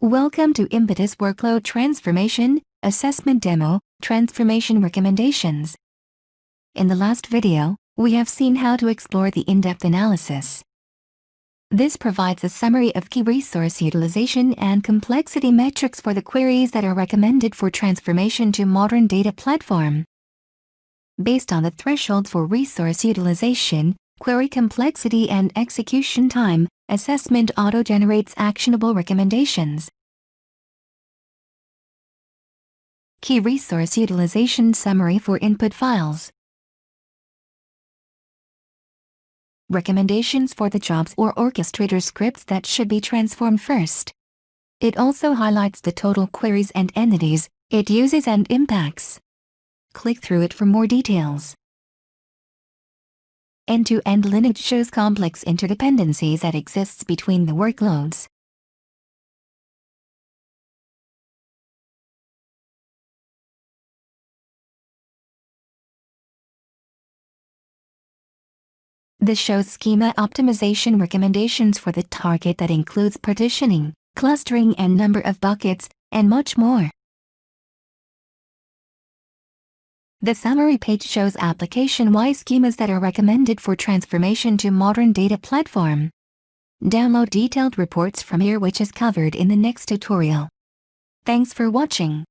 Welcome to Impetus Workload Transformation Assessment Demo, Transformation Recommendations. In the last video, we have seen how to explore the in-depth analysis. This provides a summary of key resource utilization and complexity metrics for the queries that are recommended for transformation to modern data platform. Based on the thresholds for resource utilization, query complexity and execution time, assessment auto-generates actionable recommendations. Key resource utilization summary for input files. Recommendations for the jobs or orchestrator scripts that should be transformed first. It also highlights the total queries and entities it uses and impacts. Click through it for more details. End-to-end lineage shows complex interdependencies that exists between the workloads. This shows schema optimization recommendations for the target that includes partitioning, clustering and number of buckets, and much more. The summary page shows application-wise schemas that are recommended for transformation to modern data platform. Download detailed reports from here, which is covered in the next tutorial. Thanks for watching.